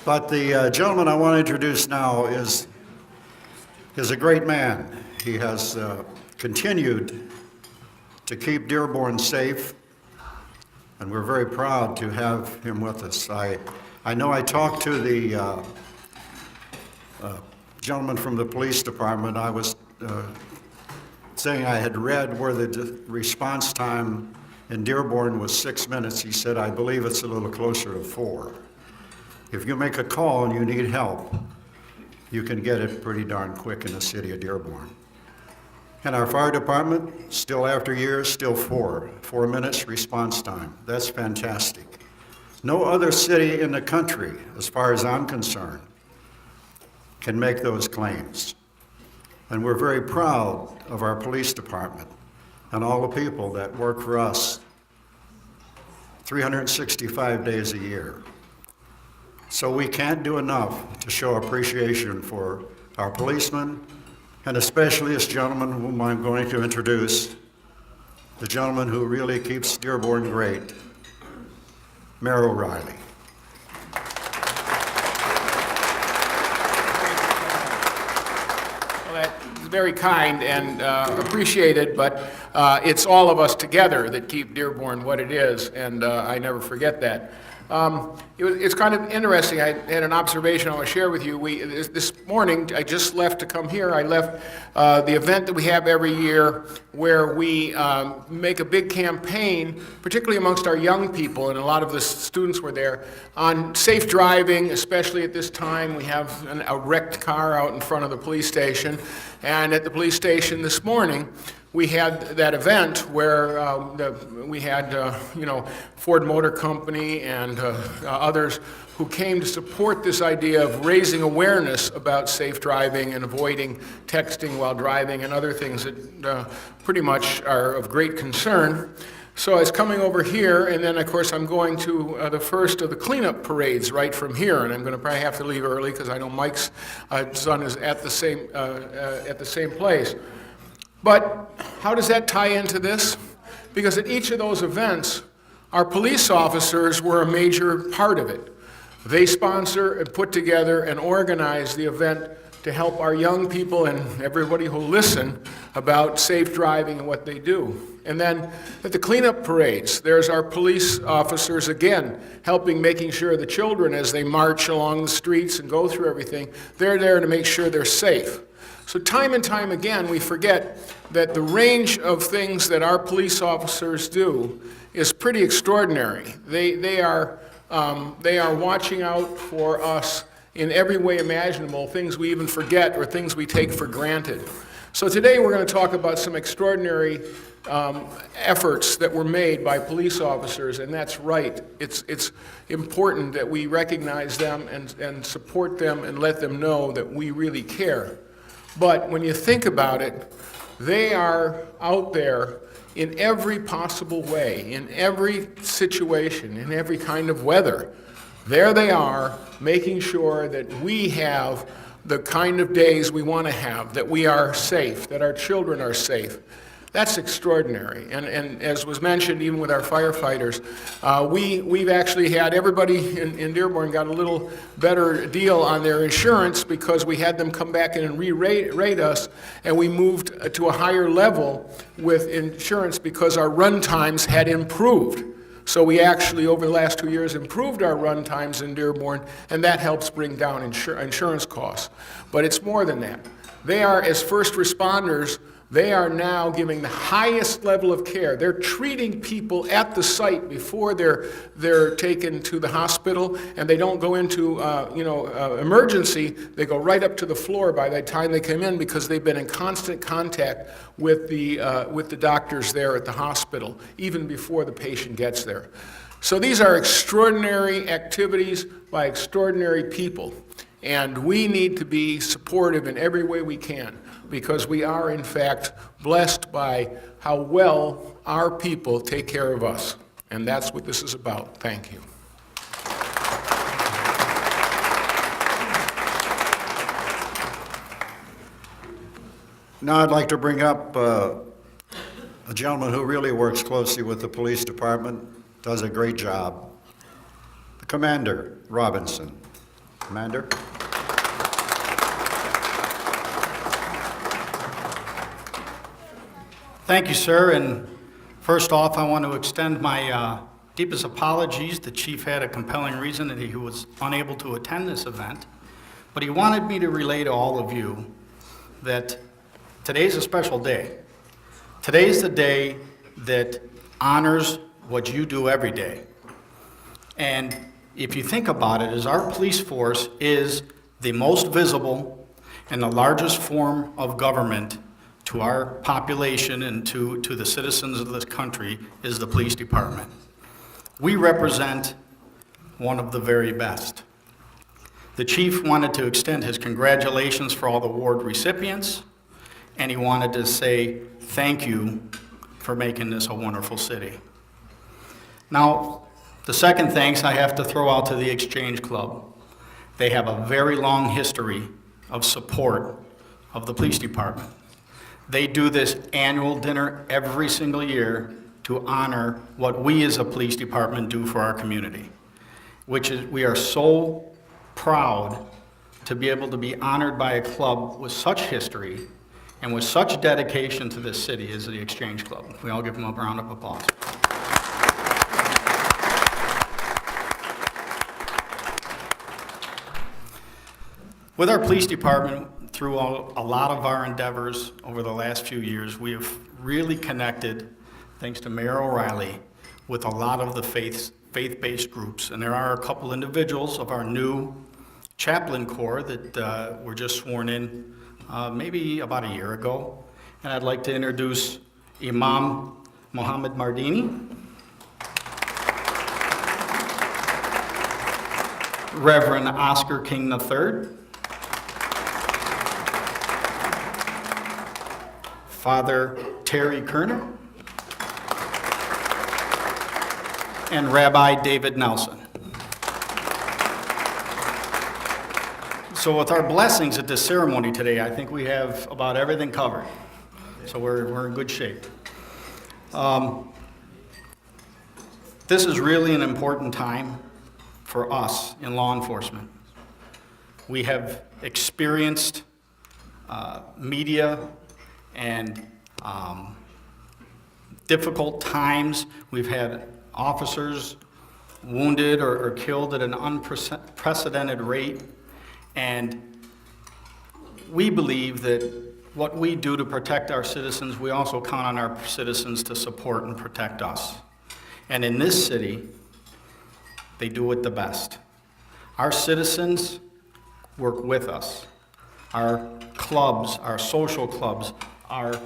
But the gentleman I want to introduce now is a great man. He has continued to keep Dearborn safe, and we're very proud to have him with us. I know I talked to the gentleman from the police department. I was saying I had read where the response time in Dearborn was 6 minutes. He said, I believe it's a little closer to 4. If you make a call and you need help, you can get it pretty darn quick in the city of Dearborn. And our fire department, still after years, still 4 minutes response time. That's fantastic. No other city in the country, as far as I'm concerned, can make those claims. And we're very proud of our police department and all the people that work for us 365 days a year. So we can't do enough to show appreciation for our policemen, and especially this gentleman whom I'm going to introduce, the gentleman who really keeps Dearborn great, Mayor O'Reilly. Well, that's very kind and appreciated, but it's all of us together that keep Dearborn what it is, and I never forget that. It's kind of interesting. I had an observation I want to share with you. This morning, I just left to come here. I left the event that we have every year where we make a big campaign, particularly amongst our young people, and a lot of the students were there, on safe driving, especially at this time. We have a wrecked car out in front of the police station, and at the police station this morning, we had that event where we had, Ford Motor Company and others who came to support this idea of raising awareness about safe driving and avoiding texting while driving and other things that pretty much are of great concern. So I was coming over here, and then of course I'm going to the first of the cleanup parades right from here, and I'm going to probably have to leave early because I know Mike's son is at the same place. But how does that tie into this? Because at each of those events, our police officers were a major part of it. They sponsor and put together and organize the event to help our young people and everybody who listen about safe driving and what they do. And then at the cleanup parades, there's our police officers again helping, making sure the children, as they march along the streets and go through everything, they're there to make sure they're safe. So time and time again, we forget that the range of things that our police officers do is pretty extraordinary. They are watching out for us in every way imaginable, things we even forget or things we take for granted. So today we're going to talk about some extraordinary efforts that were made by police officers, and that's right. It's important that we recognize them and support them and let them know that we really care. But when you think about it, they are out there in every possible way, in every situation, in every kind of weather. There they are, making sure that we have the kind of days we want to have, that we are safe, that our children are safe. That's extraordinary. And as was mentioned, even with our firefighters, we've actually had everybody in Dearborn got a little better deal on their insurance because we had them come back in and re-rate us, and we moved to a higher level with insurance because our run times had improved. So we actually, over the last 2 years, improved our run times in Dearborn, and that helps bring down insurance costs. But it's more than that. They are, as first responders, they are now giving the highest level of care. They're treating people at the site before they're taken to the hospital, and they don't go into emergency. They go right up to the floor by the time they come in because they've been in constant contact with the doctors there at the hospital, even before the patient gets there. So these are extraordinary activities by extraordinary people, and we need to be supportive in every way we can, because we are, in fact, blessed by how well our people take care of us. And that's what this is about. Thank you. Now I'd like to bring up a gentleman who really works closely with the police department, does a great job, the Commander Robinson. Commander. Thank you, sir. And first off, I want to extend my deepest apologies. The chief had a compelling reason that he was unable to attend this event, but he wanted me to relay to all of you that today's a special day. Today's the day that honors what you do every day. And if you think about it, as our police force is the most visible and the largest form of government to our population and to the citizens of this country is the police department. We represent one of the very best. The chief wanted to extend his congratulations for all the award recipients, and he wanted to say thank you for making this a wonderful city. Now, the second thanks I have to throw out to the Exchange Club. They have a very long history of support of the police department. They do this annual dinner every single year to honor what we as a police department do for our community, which is we are so proud to be able to be honored by a club with such history and with such dedication to this city as the Exchange Club. We all give them a round of applause. With our police department, through a lot of our endeavors over the last few years, we have really connected, thanks to Mayor O'Reilly, with a lot of the faith-based groups. And there are a couple individuals of our new chaplain corps that were just sworn in maybe about a year ago. And I'd like to introduce Imam Mohammed Mardini, Reverend Oscar King III, Father Terry Kerner, and Rabbi David Nelson. So with our blessings at this ceremony today, I think we have about everything covered. So we're in good shape. This is really an important time for us in law enforcement. We have experienced media and difficult times. We've had officers wounded or killed at an unprecedented rate. And we believe that what we do to protect our citizens, we also count on our citizens to support and protect us. And in this city, they do it the best. Our citizens work with us. Our clubs, our social clubs, our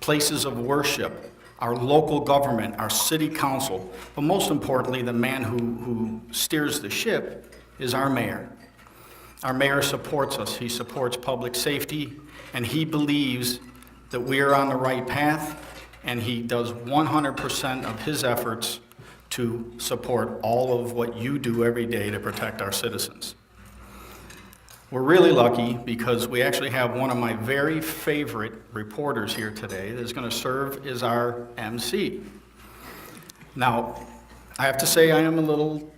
places of worship, our local government, our city council, but most importantly, the man who steers the ship is our mayor. Our mayor supports us. He supports public safety, and he believes that we are on the right path, and he does 100% of his efforts to support all of what you do every day to protect our citizens. We're really lucky because we actually have one of my very favorite reporters here today that is going to serve as our MC. Now, I have to say I am a little,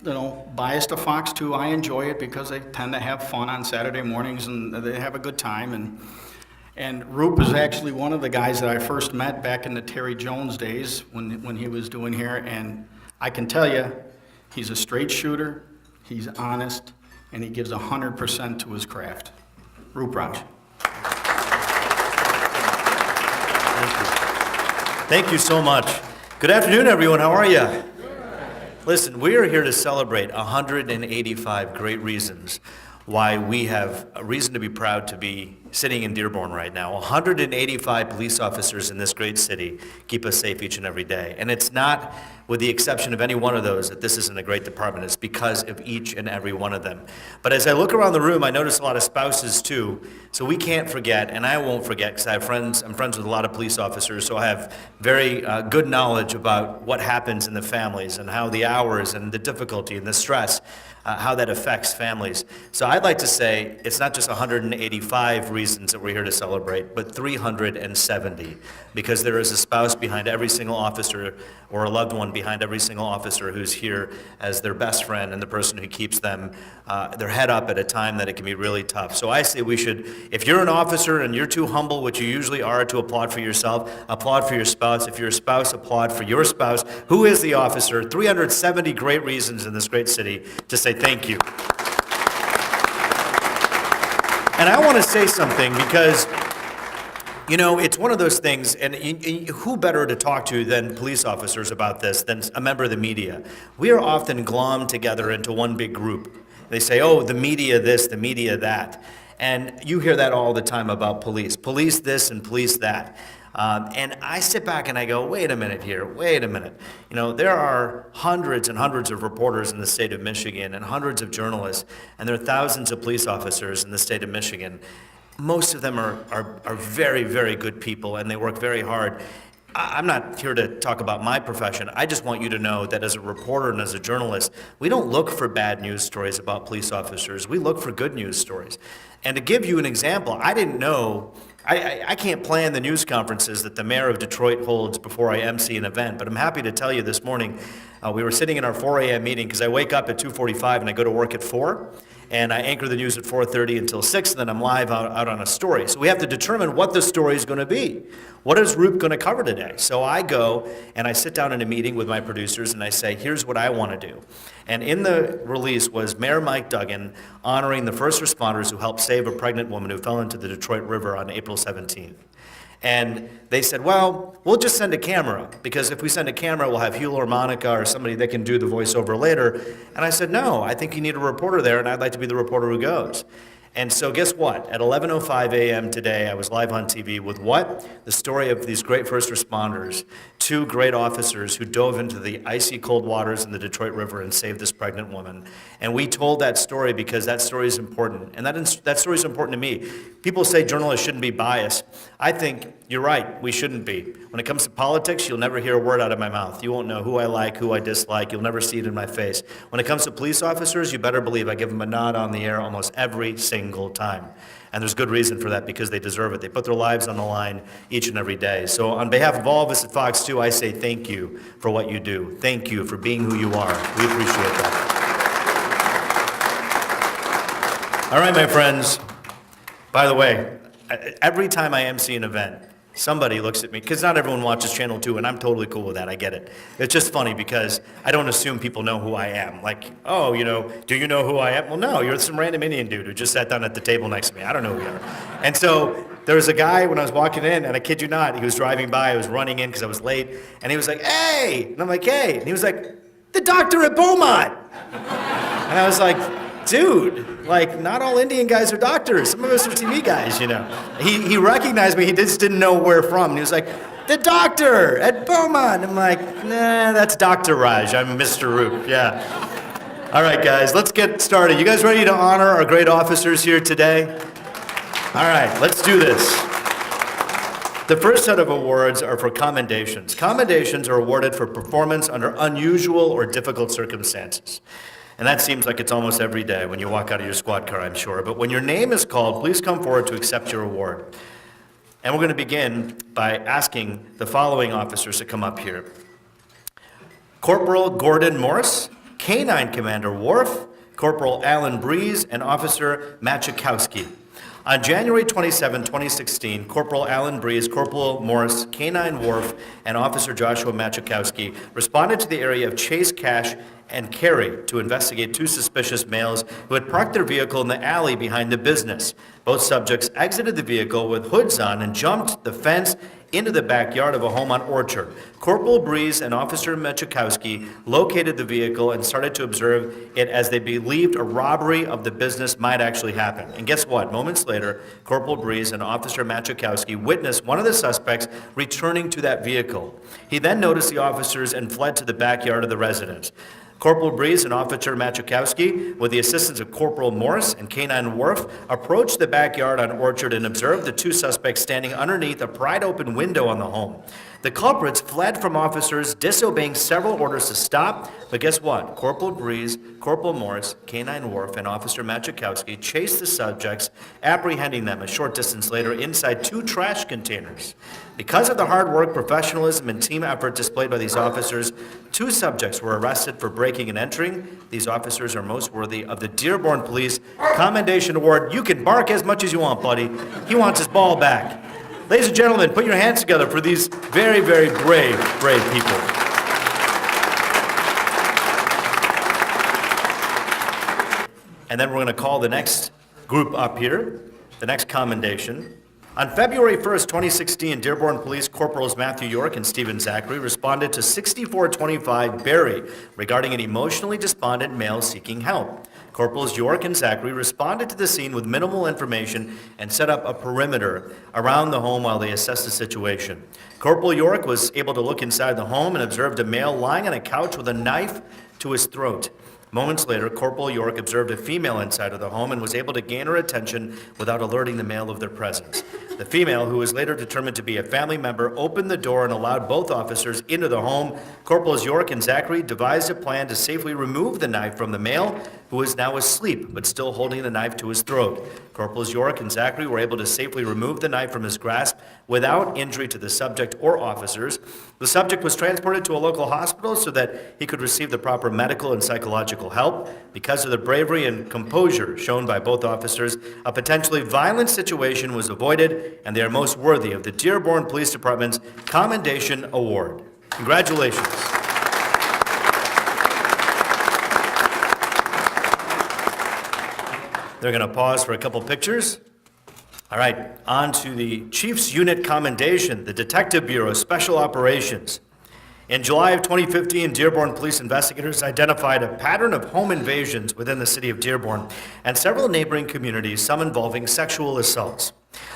biased to Fox 2. I enjoy it because they tend to have fun on Saturday mornings and they have a good time. And Roop is actually one of the guys that I first met back in the Terry Jones days when he was doing here. And I can tell you, he's a straight shooter, he's honest, and he gives 100% to his craft. Roop Raj. Thank you so much. Good afternoon, everyone. How are you? Listen, we are here to celebrate 185 great reasons why we have a reason to be proud to be sitting in Dearborn right now. 185 police officers in this great city keep us safe each and every day. And it's not with the exception of any one of those that this isn't a great department. It's because of each and every one of them. But as I look around the room, I notice a lot of spouses too. So we can't forget, and I won't forget, because I'm friends with a lot of police officers, so I have very good knowledge about what happens in the families and how the hours and the difficulty and the stress, how that affects families. So I'd like to say it's not just 185 reasons that we're here to celebrate, but 370, because there is a spouse behind every single officer or a loved one behind every single officer who's here as their best friend and the person who keeps them their head up at a time that it can be really tough. So I say we should, if you're an officer and you're too humble, which you usually are, to applaud for yourself, applaud for your spouse. If you're a spouse, applaud for your spouse. Who is the officer? 370 great reasons in this great city to say thank you. And I want to say something because, you know, it's one of those things, and who better to talk to than police officers about this than a member of the media? We are often glommed together into one big group. They say, oh, the media this, the media that. And you hear that all the time about police. Police this and police that. And I sit back and I go, wait a minute here, wait a minute. You know, there are hundreds and hundreds of reporters in the state of Michigan and hundreds of journalists, and there are thousands of police officers in the state of Michigan. Most of them are very, very good people, and they work very hard. I'm not here to talk about my profession. I just want you to know that as a reporter and as a journalist, we don't look for bad news stories about police officers. We look for good news stories. And to give you an example, I didn't know, I can't plan the news conferences that the mayor of Detroit holds before I MC an event, but I'm happy to tell you this morning, we were sitting in our 4 a.m. meeting, because I wake up at 2:45 and I go to work at 4. And I anchor the news at 4:30 until 6, and then I'm live out on a story. So we have to determine what the story is going to be. What is Roop going to cover today? So I go and I sit down in a meeting with my producers and I say, here's what I want to do. And in the release was Mayor Mike Duggan honoring the first responders who helped save a pregnant woman who fell into the Detroit River on April 17th. And they said, well, we'll just send a camera, because if we send a camera, we'll have Hugh or Monica or somebody that can do the voiceover later. And I said, no, I think you need a reporter there, and I'd like to be the reporter who goes. And so guess what? At 11:05 a.m. today, I was live on TV with what? The story of these great first responders, 2 great officers who dove into the icy cold waters in the Detroit River and saved this pregnant woman. And we told that story because that story is important. And that story is important to me. People say journalists shouldn't be biased. I think you're right, we shouldn't be. When it comes to politics, you'll never hear a word out of my mouth. You won't know who I like, who I dislike. You'll never see it in my face. When it comes to police officers, you better believe I give them a nod on the air almost every single time. And there's good reason for that, because they deserve it. They put their lives on the line each and every day. So on behalf of all of us at Fox 2, I say thank you for what you do. Thank you for being who you are. We appreciate that. All right, my friends. By the way, every time I MC an event, somebody looks at me, because not everyone watches Channel 2, and I'm totally cool with that, I get it. It's just funny because I don't assume people know who I am. Like, oh, you know, do you know who I am? Well, no, you're some random Indian dude who just sat down at the table next to me. I don't know who you are. And so there was a guy when I was walking in, and I kid you not, he was driving by, I was running in because I was late, and he was like, hey! And I'm like, hey! And he was like, the doctor at Beaumont! And I was like, dude, like, not all Indian guys are doctors. Some of us are TV guys, you know. He recognized me. He just didn't know where from. And he was like, the doctor at Beaumont. I'm like, nah, that's Dr. Raj. I'm Mr. Roop, yeah. All right, guys, let's get started. You guys ready to honor our great officers here today? All right, let's do this. The first set of awards are for commendations. Commendations are awarded for performance under unusual or difficult circumstances. And that seems like it's almost every day when you walk out of your squad car, I'm sure. But when your name is called, please come forward to accept your award. And we're going to begin by asking the following officers to come up here. Corporal Gordon Morse, Canine Commander Worf, Corporal Alan Breeze, and Officer Machakowski. On January 27, 2016, Corporal Alan Breeze, Corporal Morse, Canine Worf, and Officer Joshua Machakowski responded to the area of Chase Cash and Cary to investigate 2 suspicious males who had parked their vehicle in the alley behind the business. Both subjects exited the vehicle with hoods on and jumped the fence into the backyard of a home on Orchard. Corporal Breeze and Officer Machakowski located the vehicle and started to observe it as they believed a robbery of the business might actually happen. And guess what? Moments later, Corporal Breeze and Officer Machakowski witnessed one of the suspects returning to that vehicle. He then noticed the officers and fled to the backyard of the residence. Corporal Breeze and Officer Machakowski, with the assistance of Corporal Morse and Canine Worf, approached the backyard on Orchard and observed the 2 suspects standing underneath a pried-open window on the home. The culprits fled from officers, disobeying several orders to stop, but guess what? Corporal Breeze, Corporal Morris, K-9 Wharf, and Officer Machakowski chased the subjects, apprehending them a short distance later inside 2 trash containers. Because of the hard work, professionalism, and team effort displayed by these officers, 2 subjects were arrested for breaking and entering. These officers are most worthy of the Dearborn Police Commendation Award. You can bark as much as you want, buddy. He wants his ball back. Ladies and gentlemen, put your hands together for these very, very brave people. And then we're going to call the next group up here, the next commendation. On February 1st, 2016, Dearborn Police Corporals Matthew York and Stephen Zachary responded to 6425 Barry regarding an emotionally despondent male seeking help. Corporals York and Zachary responded to the scene with minimal information and set up a perimeter around the home while they assessed the situation. Corporal York was able to look inside the home and observed a male lying on a couch with a knife to his throat. Moments later, Corporal York observed a female inside of the home and was able to gain her attention without alerting the male of their presence. The female, who was later determined to be a family member, opened the door and allowed both officers into the home. Corporals York and Zachary devised a plan to safely remove the knife from the male, who was now asleep but still holding the knife to his throat. Corporals York and Zachary were able to safely remove the knife from his grasp without injury to the subject or officers. The subject was transported to a local hospital so that he could receive the proper medical and psychological help. Because of the bravery and composure shown by both officers, a potentially violent situation was avoided, and they are most worthy of the Dearborn Police Department's Commendation Award. Congratulations. They're going to pause for a couple pictures. All right, on to the Chief's Unit Commendation, the Detective Bureau Special Operations. In July of 2015, Dearborn police investigators identified a pattern of home invasions within the city of Dearborn and several neighboring communities, some involving sexual assaults.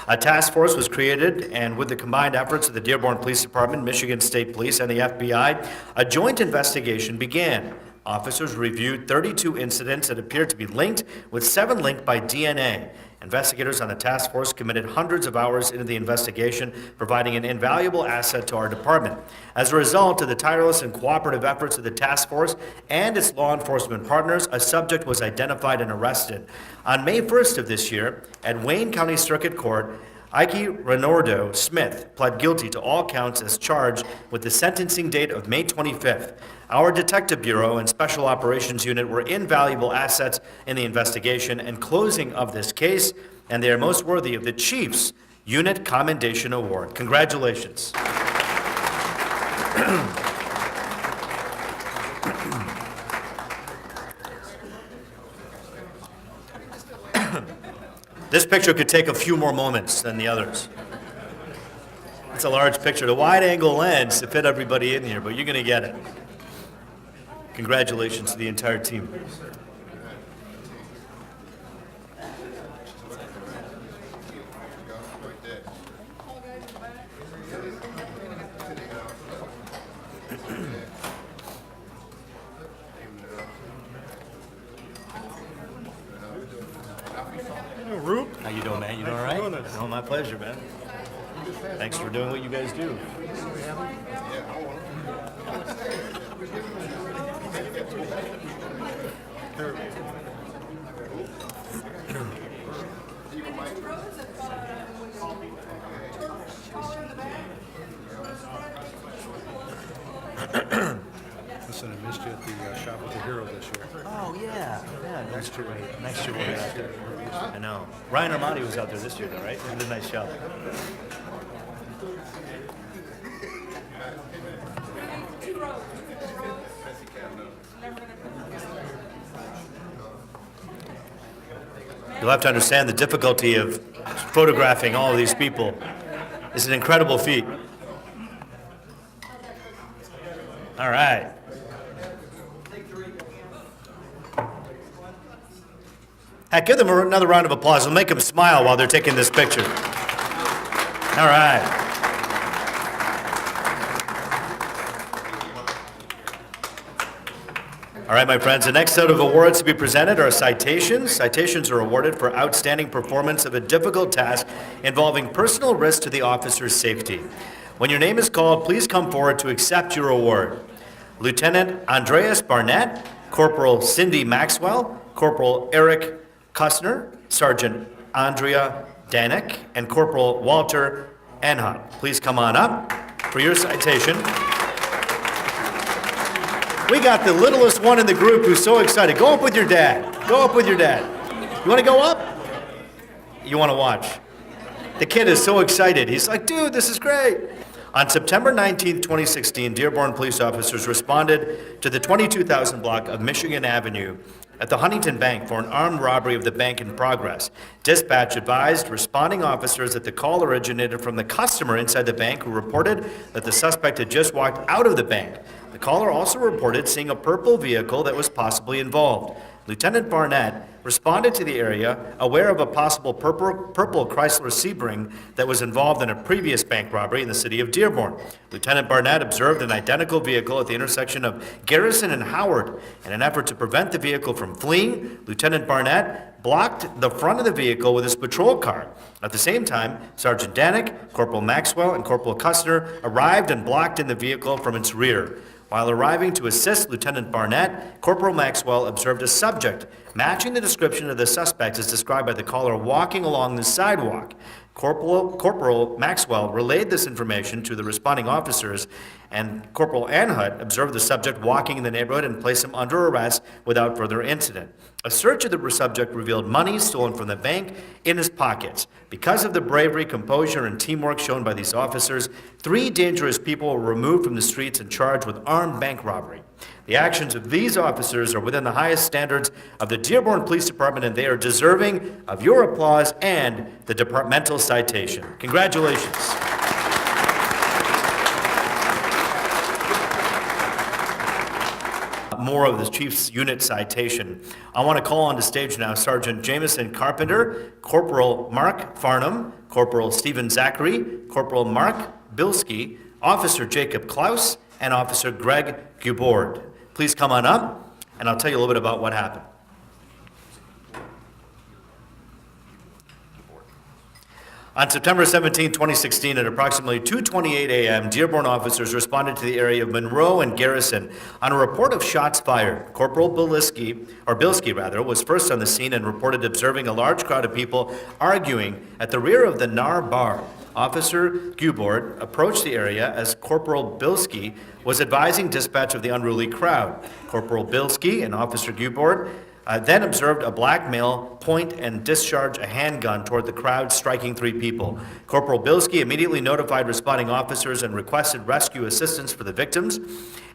A task force was created, and with the combined efforts of the Dearborn Police Department, Michigan State Police, and the FBI, a joint investigation began. Officers reviewed 32 incidents that appeared to be linked, with 7 linked by DNA. Investigators on the task force committed hundreds of hours into the investigation, providing an invaluable asset to our department. As a result of the tireless and cooperative efforts of the task force and its law enforcement partners, a subject was identified and arrested. On May 1st of this year, at Wayne County Circuit Court, Ike Renordo Smith pled guilty to all counts as charged with the sentencing date of May 25th. Our Detective Bureau and Special Operations Unit were invaluable assets in the investigation and closing of this case, and they are most worthy of the Chief's Unit Commendation Award. Congratulations. This picture could take a few more moments than the others. It's a large picture, the wide-angle lens to fit everybody in here, but you're going to get it. Congratulations to the entire team. How you doing, man? You doing all right? No, my pleasure, man. Thanks for doing what you guys do. Listen, I missed you at the Shop with the Hero this year. Oh, yeah. Next year we'll be out there. I know. Ryan Armani was out there this year, though, right? He did a nice job. You'll have to understand the difficulty of photographing all of these people. It's an incredible feat. All right. Heck, give them another round of applause. It'll make them smile while they're taking this picture. All right. All right, my friends, the next set of awards to be presented are citations. Citations are awarded for outstanding performance of a difficult task involving personal risk to the officer's safety. When your name is called, please come forward to accept your award. Lieutenant Andreas Barnett, Corporal Cindy Maxwell, Corporal Eric Kussner, Sergeant Andrea Danek, and Corporal Walter Anhut. Please come on up for your citation. We got the littlest one in the group who's so excited. Go up with your dad. Go up with your dad. You want to go up? You want to watch? The kid is so excited. He's like, dude, this is great. On September 19, 2016, Dearborn police officers responded to the 22,000 block of Michigan Avenue at the Huntington Bank for an armed robbery of the bank in progress. Dispatch advised responding officers that the call originated from the customer inside the bank who reported that the suspect had just walked out of the bank. The caller also reported seeing a purple vehicle that was possibly involved. Lieutenant Barnett responded to the area, aware of a possible purple Chrysler Sebring that was involved in a previous bank robbery in the city of Dearborn. Lieutenant Barnett observed an identical vehicle at the intersection of Garrison and Howard. In an effort to prevent the vehicle from fleeing, Lieutenant Barnett blocked the front of the vehicle with his patrol car. At the same time, Sergeant Danek, Corporal Maxwell, and Corporal Kussner arrived and blocked in the vehicle from its rear. While arriving to assist Lieutenant Barnett, Corporal Maxwell observed a subject matching the description of the suspect as described by the caller walking along the sidewalk. Corporal Maxwell relayed this information to the responding officers, and Corporal Anhut observed the subject walking in the neighborhood and placed him under arrest without further incident. A search of the subject revealed money stolen from the bank in his pockets. Because of the bravery, composure, and teamwork shown by these officers, 3 dangerous people were removed from the streets and charged with armed bank robbery. The actions of these officers are within the highest standards of the Dearborn Police Department, and they are deserving of your applause and the departmental citation. Congratulations. More of the Chief's Unit citation. I want to call on the stage now Sergeant Jameson Carpenter, Corporal Mark Farnham, Corporal Stephen Zachary, Corporal Mark Bilski, Officer Jacob Klaus, and Officer Greg Gubord. Please come on up, and I'll tell you a little bit about what happened. On September 17, 2016, at approximately 2:28 a.m., Dearborn officers responded to the area of Monroe and Garrison on a report of shots fired. Corporal Bilski was first on the scene and reported observing a large crowd of people arguing at the rear of the NAR bar. Officer Gubord approached the area as Corporal Bilski was advising dispatch of the unruly crowd. Corporal Bilski and Officer Gubord then observed a black male point and discharge a handgun toward the crowd, striking 3 people. Corporal Bilski immediately notified responding officers and requested rescue assistance for the victims.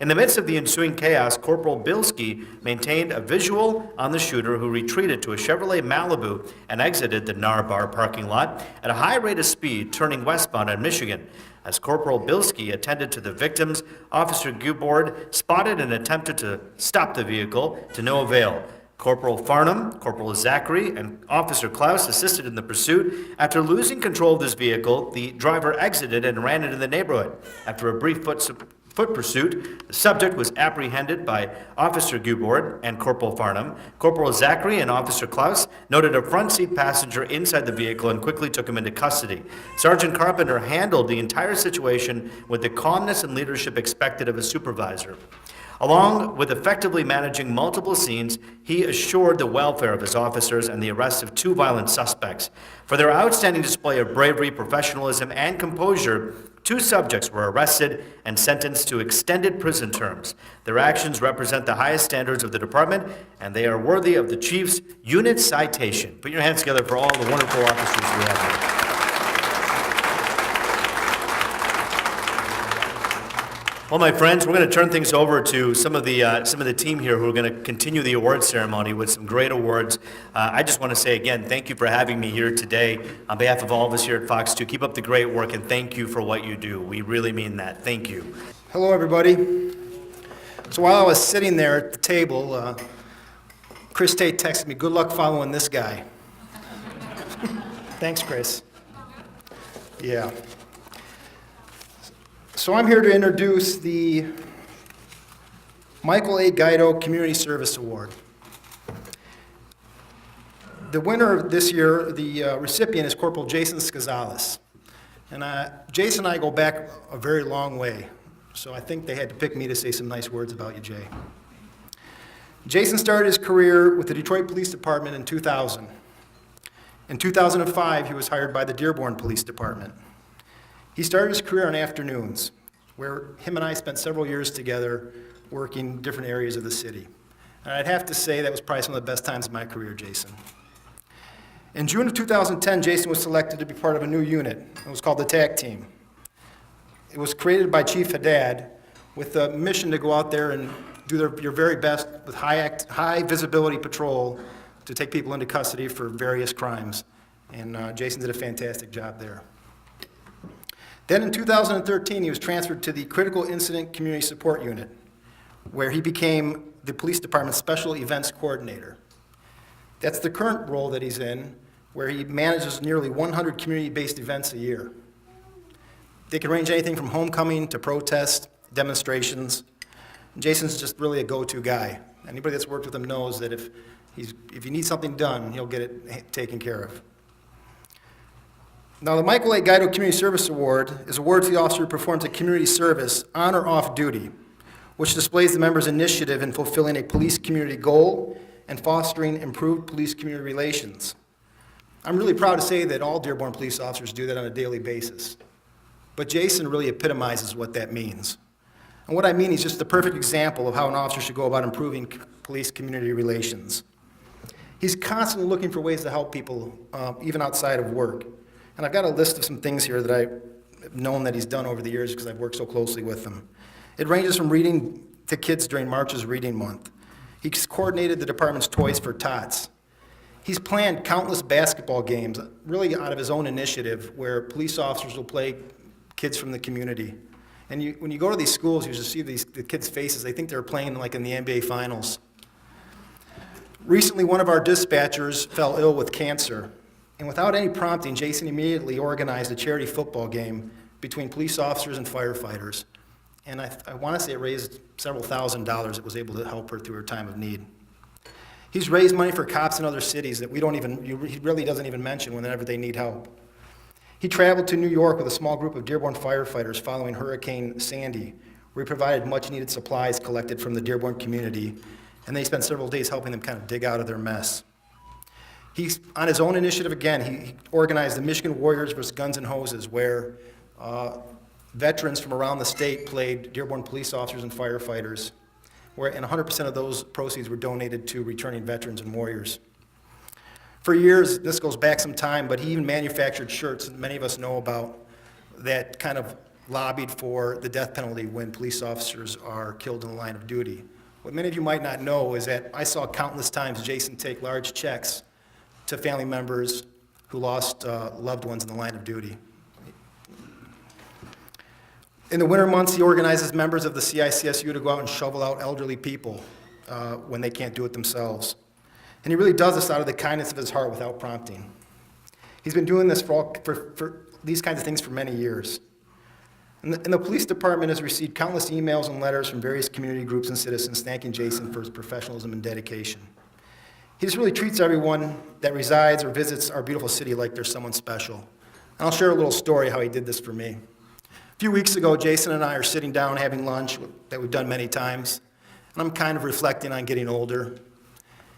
In the midst of the ensuing chaos, Corporal Bilski maintained a visual on the shooter, who retreated to a Chevrolet Malibu and exited the NAR bar parking lot at a high rate of speed, turning westbound on Michigan. As Corporal Bilski attended to the victims, Officer Gubord spotted and attempted to stop the vehicle, to no avail. Corporal Farnham, Corporal Zachary, and Officer Klaus assisted in the pursuit. After losing control of this vehicle, the driver exited and ran into the neighborhood. After a brief foot pursuit, the subject was apprehended by Officer Gubord and Corporal Farnham. Corporal Zachary and Officer Klaus noted a front seat passenger inside the vehicle and quickly took him into custody. Sergeant Carpenter handled the entire situation with the calmness and leadership expected of a supervisor. Along with effectively managing multiple scenes, he assured the welfare of his officers and the arrest of 2 violent suspects. For their outstanding display of bravery, professionalism, and composure, 2 subjects were arrested and sentenced to extended prison terms. Their actions represent the highest standards of the department, and they are worthy of the Chief's Unit citation. Put your hands together for all the wonderful officers we have here. Well, my friends, we're going to turn things over to some of the team here who are going to continue the award ceremony with some great awards. I just want to say again, thank you for having me here today. On behalf of all of us here at Fox 2, keep up the great work, and thank you for what you do. We really mean that. Thank you. Hello, everybody. So while I was sitting there at the table, Chris Tate texted me, "Good luck following this guy." Thanks, Chris. Yeah. So I'm here to introduce the Michael A. Guido Community Service Award. The winner this year, the recipient, is Corporal Jason Scazales. And Jason and I go back a very long way, so I think they had to pick me to say some nice words about you, Jay. Jason started his career with the Detroit Police Department in 2000. In 2005, he was hired by the Dearborn Police Department. He started his career on afternoons, where him and I spent several years together working different areas of the city. And I'd have to say that was probably some of the best times of my career, Jason. In June of 2010, Jason was selected to be part of a new unit. It was called the TAC Team. It was created by Chief Haddad with a mission to go out there and do your very best with high visibility patrol to take people into custody for various crimes. And Jason did a fantastic job there. Then in 2013, he was transferred to the Critical Incident Community Support Unit, where he became the police department's Special Events Coordinator. That's the current role that he's in, where he manages nearly 100 community-based events a year. They can range anything from homecoming to protests, demonstrations. Jason's just really a go-to guy. Anybody that's worked with him knows that if you need something done, he'll get it taken care of. Now, the Michael A. Guido Community Service Award is awarded to the officer who performs a community service on or off duty, which displays the member's initiative in fulfilling a police community goal and fostering improved police-community relations. I'm really proud to say that all Dearborn police officers do that on a daily basis. But Jason really epitomizes what that means. And what I mean, he's just the perfect example of how an officer should go about improving police-community relations. He's constantly looking for ways to help people, even outside of work. And I've got a list of some things here that I've known that he's done over the years because I've worked so closely with him. It ranges from reading to kids during March's Reading Month. He's coordinated the department's Toys for Tots. He's planned countless basketball games, really out of his own initiative, where police officers will play kids from the community. And when you go to these schools, you just see the kids' faces. They think they're playing like in the NBA Finals. Recently, one of our dispatchers fell ill with cancer. And without any prompting, Jason immediately organized a charity football game between police officers and firefighters. And I want to say it raised several $1,000s. It was able to help her through her time of need. He's raised money for cops in other cities that he really doesn't even mention whenever they need help. He traveled to New York with a small group of Dearborn firefighters following Hurricane Sandy, where he provided much-needed supplies collected from the Dearborn community, and they spent several days helping them kind of dig out of their mess. He's, on his own initiative again, he organized the Michigan Warriors vs. Guns and Hoses, where veterans from around the state played Dearborn police officers and firefighters, and 100% of those proceeds were donated to returning veterans and warriors. For years, this goes back some time, but he even manufactured shirts that many of us know about that kind of lobbied for the death penalty when police officers are killed in the line of duty. What many of you might not know is that I saw countless times Jason take large checks to family members who lost loved ones in the line of duty. In the winter months, he organizes members of the CICSU to go out and shovel out elderly people when they can't do it themselves. And he really does this out of the kindness of his heart without prompting. He's been doing this for these kinds of things for many years. And the police department has received countless emails and letters from various community groups and citizens thanking Jason for his professionalism and dedication. He just really treats everyone that resides or visits our beautiful city like they're someone special. And I'll share a little story how he did this for me. A few weeks ago, Jason and I are sitting down having lunch that we've done many times, and I'm kind of reflecting on getting older.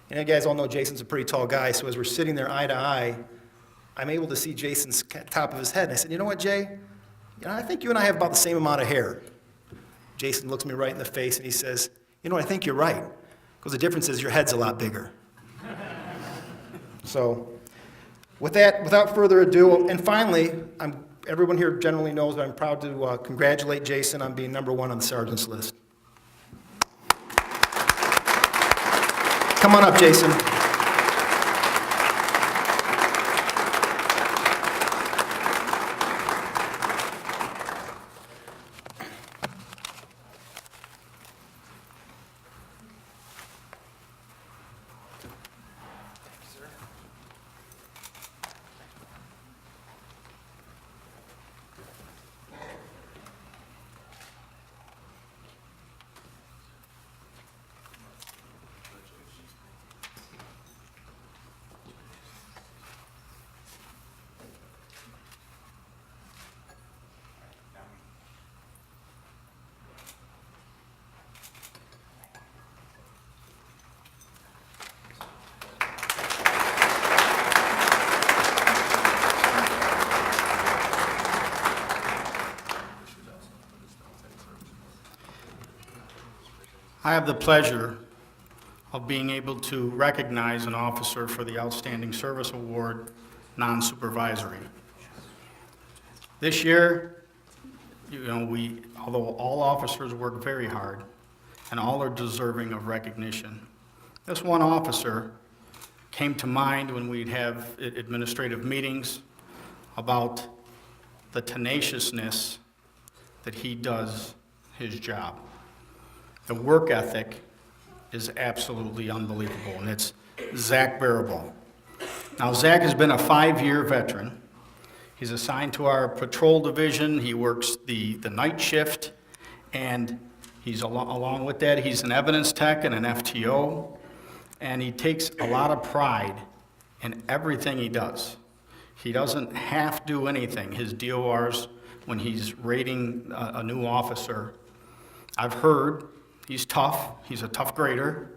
And you guys all know Jason's a pretty tall guy, so as we're sitting there eye to eye, I'm able to see Jason's top of his head. And I said, you know what, Jay? I think you and I have about the same amount of hair. Jason looks me right in the face and he says, you know, I think you're right, because the difference is your head's a lot bigger. So with that, without further ado, and finally, everyone here generally knows that I'm proud to congratulate Jason on being #1 on the sergeant's list. Come on up, Jason. I have the pleasure of being able to recognize an officer for the Outstanding Service Award, non-supervisory. This year, although all officers work very hard and all are deserving of recognition, this one officer came to mind when we'd have administrative meetings about the tenaciousness that he does his job. The work ethic is absolutely unbelievable, and it's Zach Baraball. Now, Zach has been a 5-year veteran. He's assigned to our patrol division. He works the night shift, and he's along with that, he's an evidence tech and an FTO, and he takes a lot of pride in everything he does. He doesn't half do anything. His DORs, when he's rating a new officer, I've heard he's tough, he's a tough grader,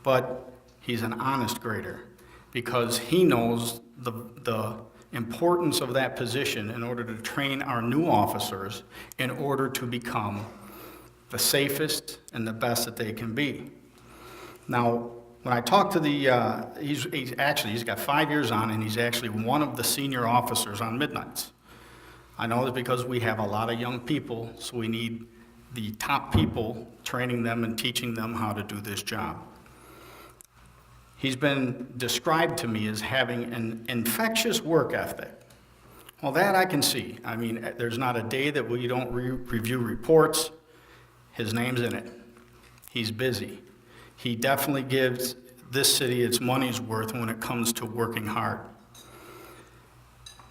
but he's an honest grader because he knows the importance of that position in order to train our new officers in order to become the safest and the best that they can be. Now, when I talk to he's got 5 years on, and he's actually one of the senior officers on midnights. I know this because we have a lot of young people, so we need the top people training them and teaching them how to do this job. He's been described to me as having an infectious work ethic. Well, that I can see. I mean, there's not a day that we don't review reports. His name's in it. He's busy. He definitely gives this city its money's worth when it comes to working hard.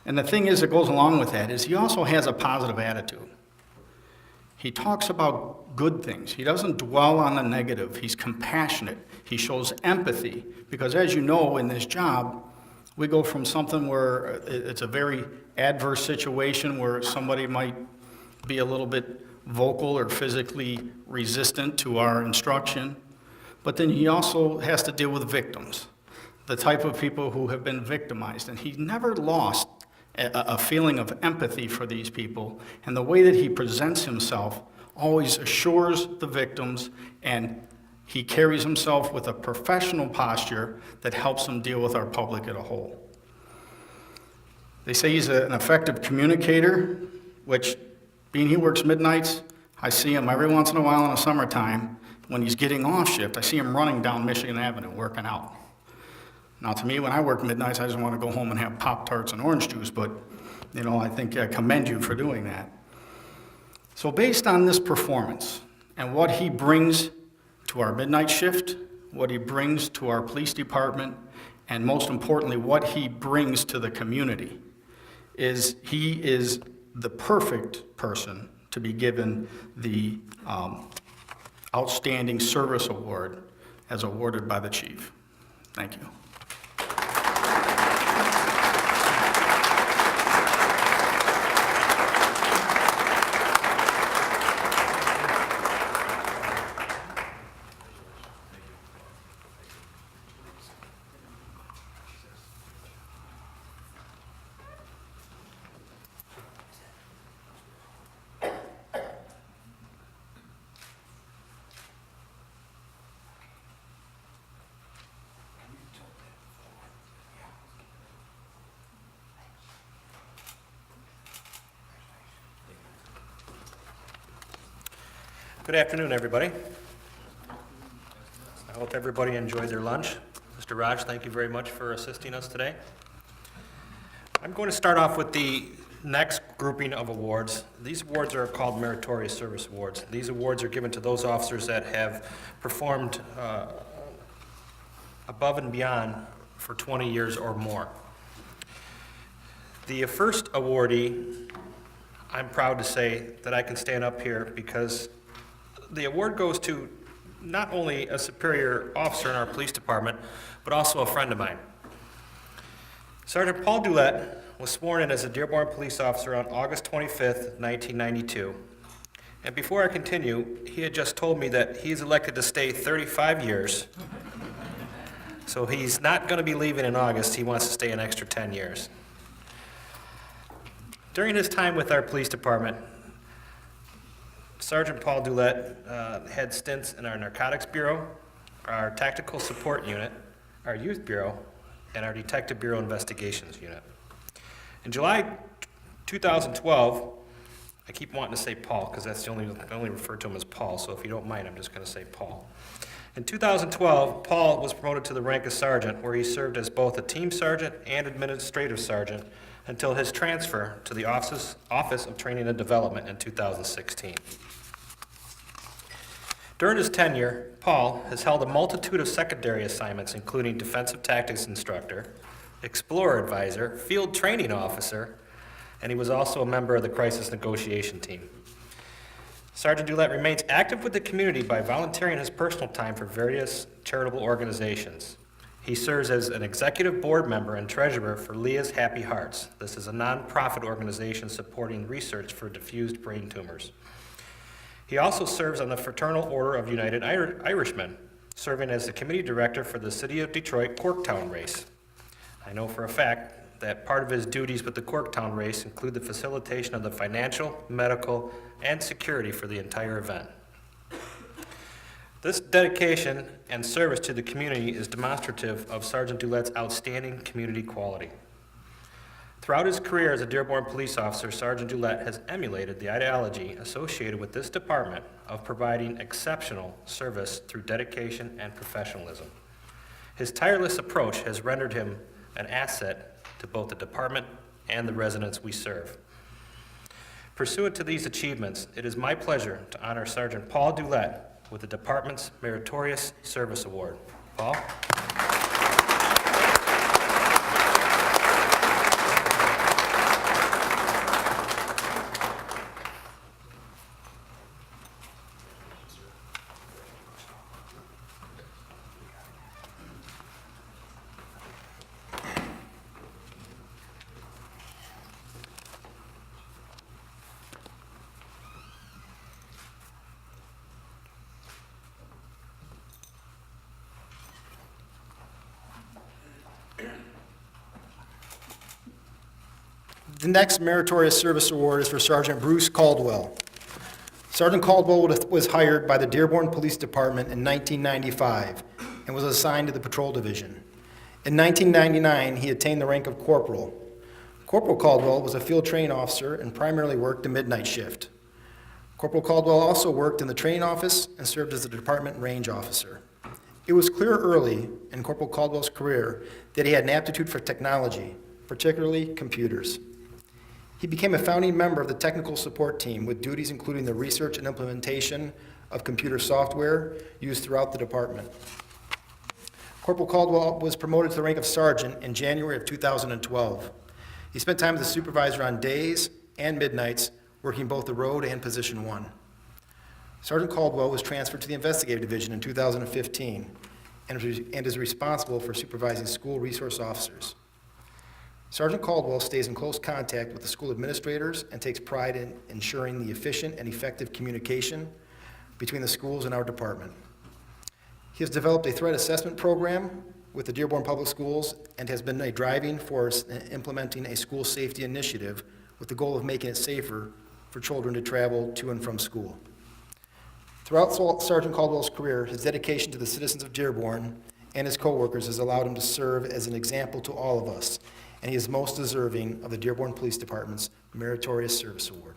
And the thing is that goes along with that is he also has a positive attitude. He talks about good things. He doesn't dwell on the negative. He's compassionate. He shows empathy because, as you know, in this job, we go from something where it's a very adverse situation where somebody might be a little bit vocal or physically resistant to our instruction, but then he also has to deal with victims, the type of people who have been victimized, and he never lost a feeling of empathy for these people, and the way that he presents himself always assures the victims, and he carries himself with a professional posture that helps him deal with our public as a whole. They say he's an effective communicator, which, being he works midnights, I see him every once in a while in the summertime. When he's getting off shift, I see him running down Michigan Avenue, working out. Now, to me, when I work midnights, I just want to go home and have Pop-Tarts and orange juice, but, I think I commend you for doing that. So based on this performance and what he brings to our midnight shift, what he brings to our police department, and most importantly, what he brings to the community, he is the perfect person to be given the Outstanding Service Award as awarded by the chief. Thank you. Good afternoon, everybody. I hope everybody enjoyed their lunch. Mr. Raj, thank you very much for assisting us today. I'm going to start off with the next grouping of awards. These awards are called Meritorious Service Awards. These awards are given to those officers that have performed above and beyond for 20 years or more. The first awardee, I'm proud to say that I can stand up here because the award goes to not only a superior officer in our police department, but also a friend of mine. Sergeant Paul Doulette was sworn in as a Dearborn police officer on August 25th, 1992. And before I continue, he had just told me that he's elected to stay 35 years. So he's not going to be leaving in August. He wants to stay an extra 10 years. During his time with our police department, Sergeant Paul Doulette had stints in our Narcotics Bureau, our Tactical Support Unit, our Youth Bureau, and our Detective Bureau Investigations Unit. In July 2012, I keep wanting to say Paul because that's I only refer to him as Paul, so if you don't mind, I'm just going to say Paul. In 2012, Paul was promoted to the rank of sergeant, where he served as both a team sergeant and administrative sergeant until his transfer to the Office of Training and Development in 2016. During his tenure, Paul has held a multitude of secondary assignments, including defensive tactics instructor, explorer advisor, field training officer, and he was also a member of the crisis negotiation team. Sergeant Doulette remains active with the community by volunteering his personal time for various charitable organizations. He serves as an executive board member and treasurer for Leah's Happy Hearts. This is a nonprofit organization supporting research for diffused brain tumors. He also serves on the Fraternal Order of United Irishmen, serving as the committee director for the City of Detroit Corktown race. I know for a fact that part of his duties with the Corktown race include the facilitation of the financial, medical, and security for the entire event. This dedication and service to the community is demonstrative of Sergeant Doulette's outstanding community quality. Throughout his career as a Dearborn police officer, Sergeant Doulette has emulated the ideology associated with this department of providing exceptional service through dedication and professionalism. His tireless approach has rendered him an asset to both the department and the residents we serve. Pursuant to these achievements, it is my pleasure to honor Sergeant Paul Doulette with the department's Meritorious Service Award. Paul? The next Meritorious Service Award is for Sergeant Bruce Caldwell. Sergeant Caldwell was hired by the Dearborn Police Department in 1995 and was assigned to the Patrol Division. In 1999, he attained the rank of corporal. Corporal Caldwell was a field training officer and primarily worked the midnight shift. Corporal Caldwell also worked in the training office and served as the department range officer. It was clear early in Corporal Caldwell's career that he had an aptitude for technology, particularly computers. He became a founding member of the technical support team with duties including the research and implementation of computer software used throughout the department. Corporal Caldwell was promoted to the rank of sergeant in January of 2012. He spent time as a supervisor on days and midnights, working both the road and Position 1. Sergeant Caldwell was transferred to the investigative division in 2015 and is responsible for supervising school resource officers. Sergeant Caldwell stays in close contact with the school administrators and takes pride in ensuring the efficient and effective communication between the schools and our department. He has developed a threat assessment program with the Dearborn Public Schools and has been a driving force in implementing a school safety initiative with the goal of making it safer for children to travel to and from school. Throughout Sergeant Caldwell's career, his dedication to the citizens of Dearborn and his coworkers has allowed him to serve as an example to all of us, and he is most deserving of the Dearborn Police Department's Meritorious Service Award.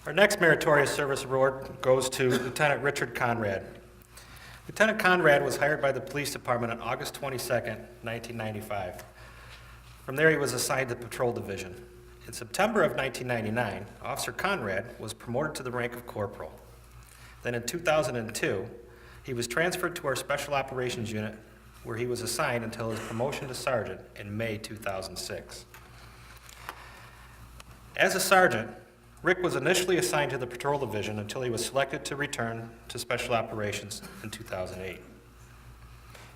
Our next Meritorious Service Award goes to Lieutenant Richard Conrad. Lieutenant Conrad was hired by the police department on August 22nd, 1995. From there, he was assigned to the Patrol Division. In September of 1999, Officer Conrad was promoted to the rank of corporal. Then in 2002, he was transferred to our Special Operations Unit, where he was assigned until his promotion to sergeant in May 2006. As a sergeant, Rick was initially assigned to the Patrol Division until he was selected to return to Special Operations in 2008.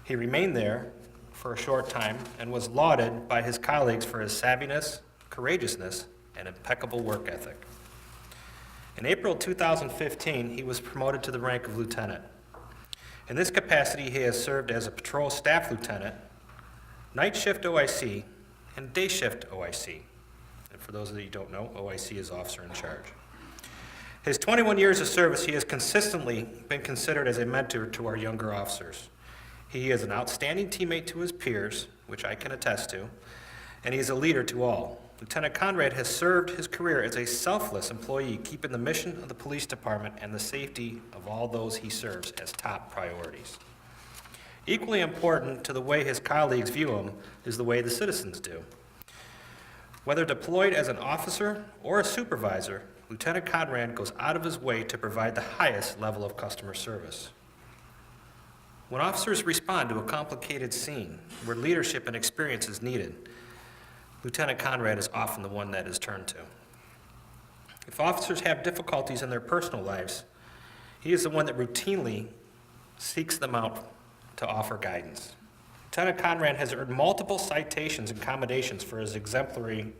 He remained there for a short time and was lauded by his colleagues for his savviness, courageousness, and impeccable work ethic. In April 2015, he was promoted to the rank of lieutenant. In this capacity, he has served as a patrol staff lieutenant, night shift OIC, and day shift OIC. And for those of you who don't know, OIC is officer in charge. His 21 years of service, he has consistently been considered as a mentor to our younger officers. He is an outstanding teammate to his peers, which I can attest to, and he is a leader to all. Lieutenant Conrad has served his career as a selfless employee, keeping the mission of the police department and the safety of all those he serves as top priorities. Equally important to the way his colleagues view him is the way the citizens do. Whether deployed as an officer or a supervisor, Lieutenant Conrad goes out of his way to provide the highest level of customer service. When officers respond to a complicated scene where leadership and experience is needed, Lieutenant Conrad is often the one that is turned to. If officers have difficulties in their personal lives, he is the one that routinely seeks them out to offer guidance. Lieutenant Conrad has earned multiple citations and commendations for his exemplary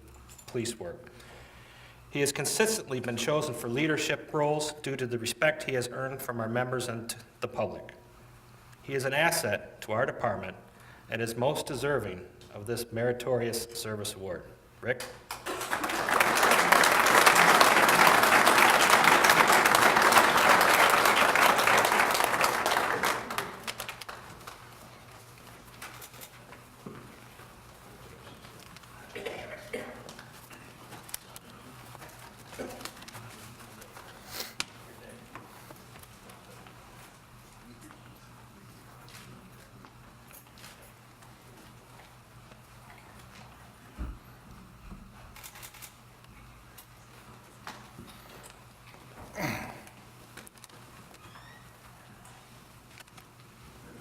police work. He has consistently been chosen for leadership roles due to the respect he has earned from our members and the public. He is an asset to our department and is most deserving of this meritorious service award. Rick?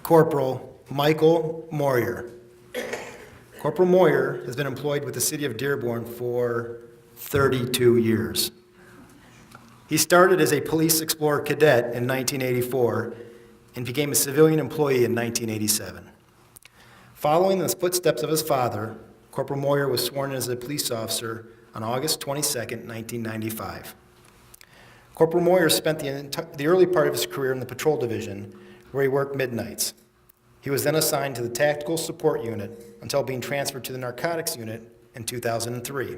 Corporal Michael Moyer. Corporal Moyer has been employed with the city of Dearborn for 32 years. He started as a Police Explorer cadet in 1984 and became a civilian employee in 1987. Following the footsteps of his father, Corporal Moyer was sworn in as a police officer on August 22, 1995. Corporal Moyer spent the early part of his career in the Patrol Division, where he worked midnights. He was then assigned to the Tactical Support Unit until being transferred to the Narcotics Unit in 2003.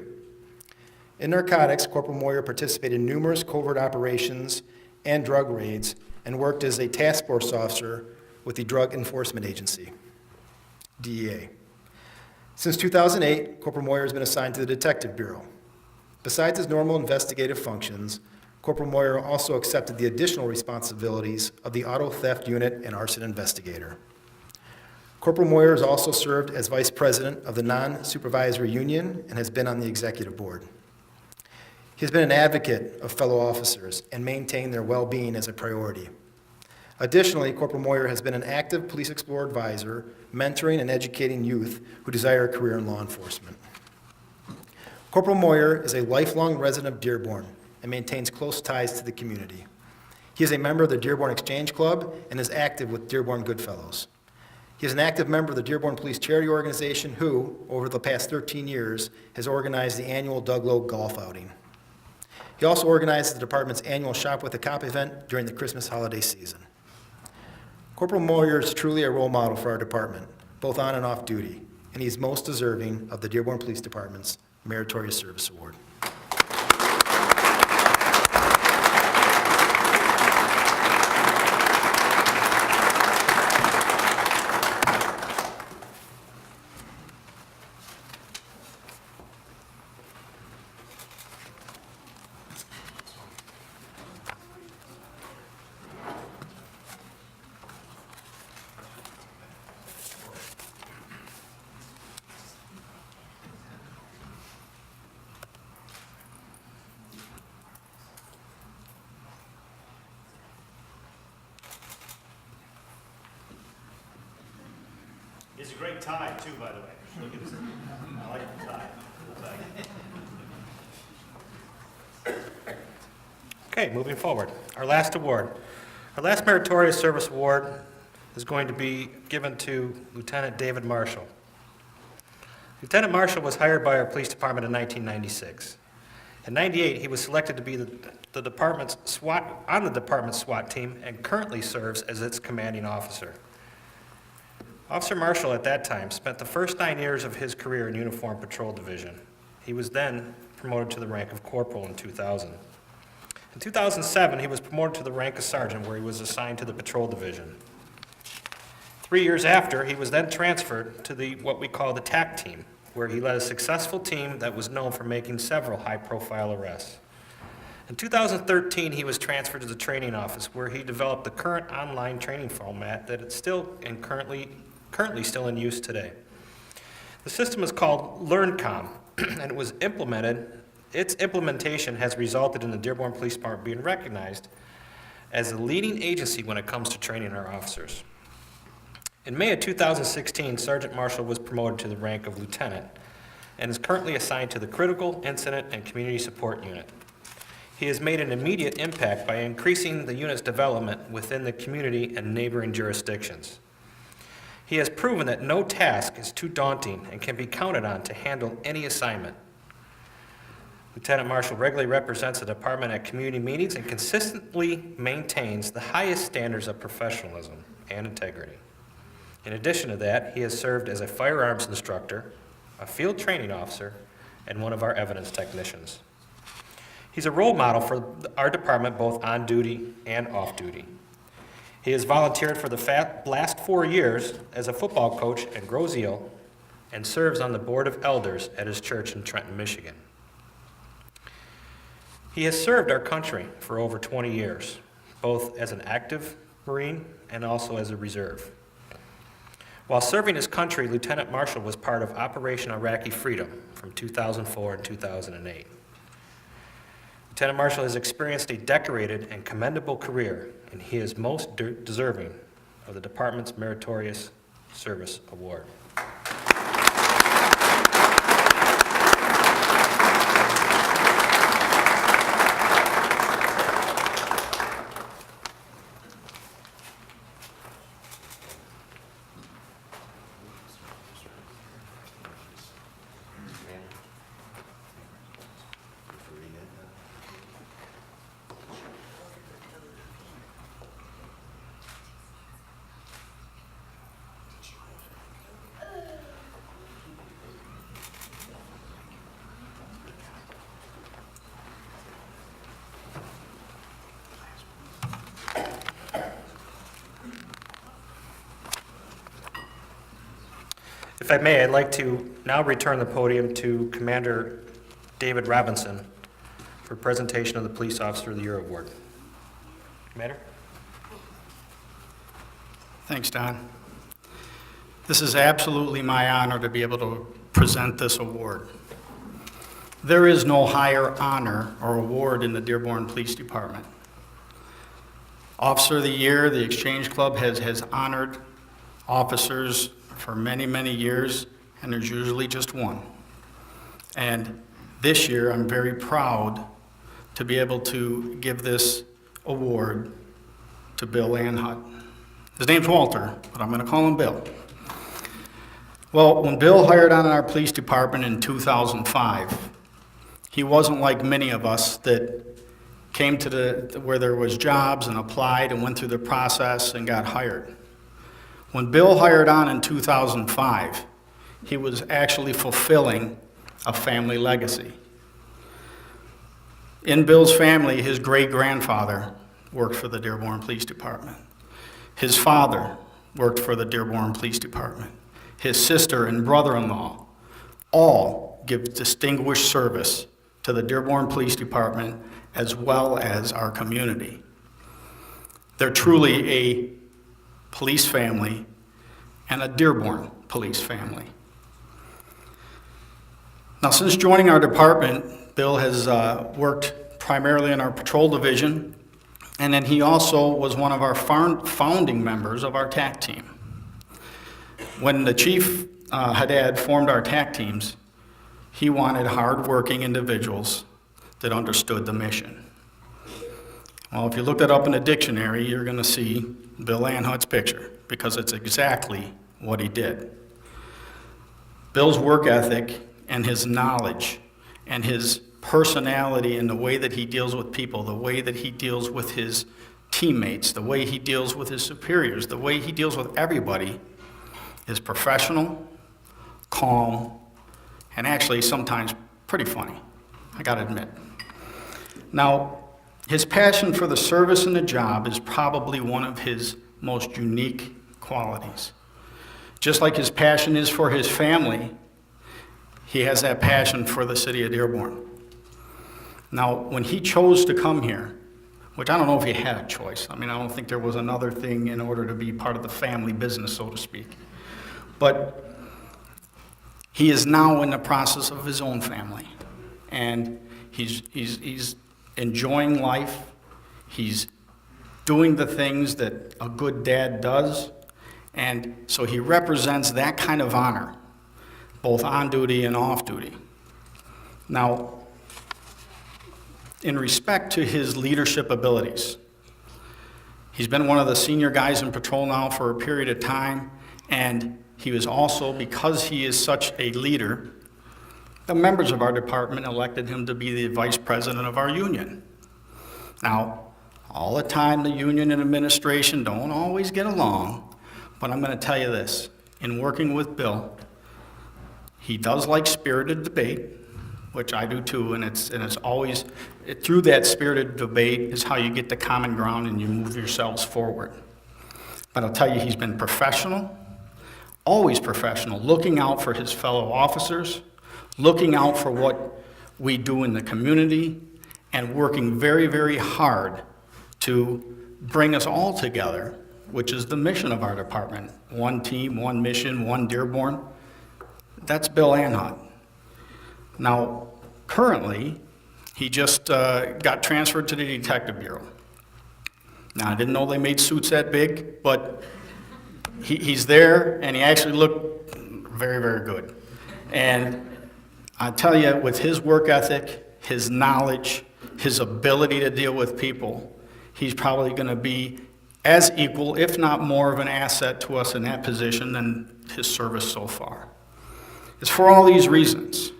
In narcotics, Corporal Moyer participated in numerous covert operations and drug raids and worked as a task force officer with the Drug Enforcement Agency, DEA. Since 2008, Corporal Moyer has been assigned to the Detective Bureau. Besides his normal investigative functions, Corporal Moyer also accepted the additional responsibilities of the Auto Theft Unit and Arson Investigator. Corporal Moyer has also served as Vice President of the Non-Supervisory Union and has been on the Executive Board. He has been an advocate of fellow officers and maintained their well-being as a priority. Additionally, Corporal Moyer has been an active Police Explorer advisor, mentoring and educating youth who desire a career in law enforcement. Corporal Moyer is a lifelong resident of Dearborn and maintains close ties to the community. He is a member of the Dearborn Exchange Club and is active with Dearborn Goodfellows. He is an active member of the Dearborn Police Charity Organization who, over the past 13 years, has organized the annual Douglow Golf Outing. He also organizes the department's annual Shop with a Cop event during the Christmas holiday season. Corporal Moyer is truly a role model for our department, both on and off duty, and he is most deserving of the Dearborn Police Department's Meritorious Service Award. It's a great tie, too, by the way. Look at this. I like the tie. Okay, moving forward. Our last award. Our last meritorious service award is going to be given to Lieutenant David Marshall. Lieutenant Marshall was hired by our police department in 1996. In 98, he was selected to be the department's SWAT team and currently serves as its commanding officer. Officer Marshall at that time spent the first 9 years of his career in Uniform Patrol Division. He was then promoted to the rank of corporal in 2000. In 2007, he was promoted to the rank of sergeant, where he was assigned to the patrol division. 3 years after, he was then transferred to what we call the TAC team, where he led a successful team that was known for making several high-profile arrests. In 2013, he was transferred to the training office, where he developed the current online training format that it's still and currently still in use today. The system is called LearnCom, and it was implemented. Its implementation has resulted in the Dearborn Police Department being recognized as a leading agency when it comes to training our officers. In May of 2016, Sergeant Marshall was promoted to the rank of lieutenant and is currently assigned to the Critical Incident and Community Support Unit. He has made an immediate impact by increasing the unit's development within the community and neighboring jurisdictions. He has proven that no task is too daunting and can be counted on to handle any assignment. Lieutenant Marshall regularly represents the department at community meetings and consistently maintains the highest standards of professionalism and integrity. In addition to that, he has served as a firearms instructor, a field training officer, and one of our evidence technicians. He's a role model for our department both on duty and off duty. He has volunteered for the last 4 years as a football coach at Grosse Ile and serves on the board of elders at his church in Trenton, Michigan. He has served our country for over 20 years, both as an active Marine and also as a reserve. While serving his country, Lieutenant Marshall was part of Operation Iraqi Freedom from 2004 and 2008. Lieutenant Marshall has experienced a decorated and commendable career, and he is most deserving of the department's Meritorious Service Award. If I may, I'd like to now return the podium to Commander David Robinson for presentation of the Police Officer of the Year Award. Commander? Thanks, Don. This is absolutely my honor to be able to present this award. There is no higher honor or award in the Dearborn Police Department. Officer of the Year, the Exchange Club has honored officers for many, many years, and there's usually just one. And this year, I'm very proud to be able to give this award to Bill Anhut. His name's Walter, but I'm gonna call him Bill. Well, when Bill hired on in our police department in 2005, he wasn't like many of us that came to where there was jobs and applied and went through the process and got hired. When Bill hired on in 2005, he was actually fulfilling a family legacy. In Bill's family, his great-grandfather worked for the Dearborn Police Department. His father worked for the Dearborn Police Department. His sister and brother-in-law all give distinguished service to the Dearborn Police Department as well as our community. They're truly a police family and a Dearborn police family. Now, since joining our department, Bill has worked primarily in our patrol division, and then he also was one of our founding members of our TAC team. When the chief, Haddad, formed our TAC teams, he wanted hard-working individuals that understood the mission. Well, if you look that up in the dictionary, you're going to see Bill Anhut's picture, because it's exactly what he did. Bill's work ethic and his knowledge and his personality and the way that he deals with people, the way that he deals with his teammates, the way he deals with his superiors, the way he deals with everybody is professional, calm, and actually sometimes pretty funny, I gotta admit. Now, his passion for the service and the job is probably one of his most unique qualities. Just like his passion is for his family, he has that passion for the city of Dearborn. Now, when he chose to come here, which I don't know if he had a choice. I mean, I don't think there was another thing in order to be part of the family business, so to speak. But he is now in the process of his own family. And he's enjoying life. He's doing the things that a good dad does. And so he represents that kind of honor, both on duty and off duty. Now, in respect to his leadership abilities, he's been one of the senior guys in patrol now for a period of time, and he was also, because he is such a leader, the members of our department elected him to be the vice president of our union. Now, all the time the union and administration don't always get along, but I'm going to tell you this, in working with Bill, he does like spirited debate, which I do too, and it's always, through that spirited debate is how you get to common ground and you move yourselves forward. But I'll tell you, he's been professional, always professional, looking out for his fellow officers, looking out for what we do in the community, and working very, very hard to bring us all together, which is the mission of our department. One team, one mission, one Dearborn. That's Bill Anhut. Now, currently, he just got transferred to the Detective Bureau. Now, I didn't know they made suits that big, but he's there, and he actually looked very, very good. And I tell you, with his work ethic, his knowledge, his ability to deal with people, he's probably going to be as equal, if not more of an asset to us in that position than his service so far. It's for all these reasons,